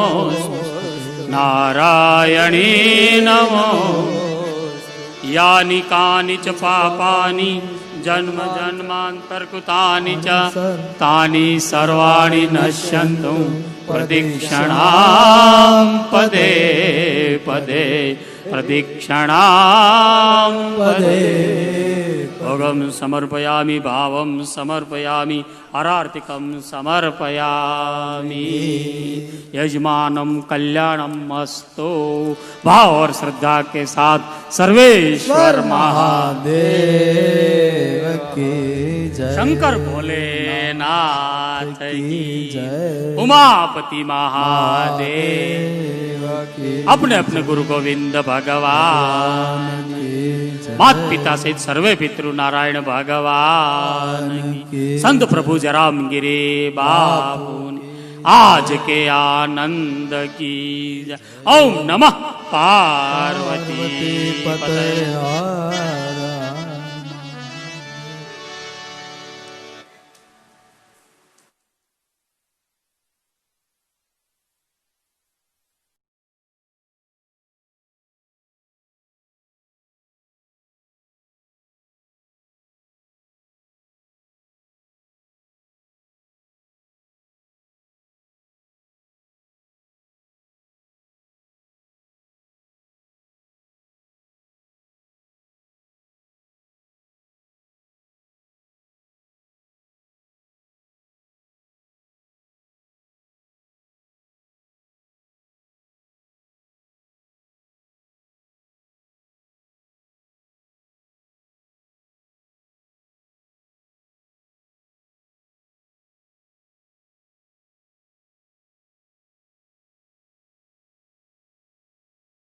A: नारायणी नमो यानि कानि च पापानि जन्म जन्मांतरकृतानि च तानि सर्वाणि नश्यन्तु प्रदक्षिणां पदे पदे प्रदक्षिणां पदे भोगं समर्पयामि भावं समर्पयामि आरार्तिकं समर्पयामि यजमानं कल्याणम् अस्तु भाव और श्रद्धा के साथ सर्वेश्वर
B: महादेव की जय
A: शंकर भोलेनाथ की
B: जय
A: उमापति महादेव
B: की
A: अपने अपने गुरु गोविंद भगवान
B: की जय
A: मात पिता सहित सर्वे पितृ नारायण भगवान की संत प्रभु जराम गिरे बाबू आज के आनंद की जय। ओम नमः पार्वती पतये।
B: पतये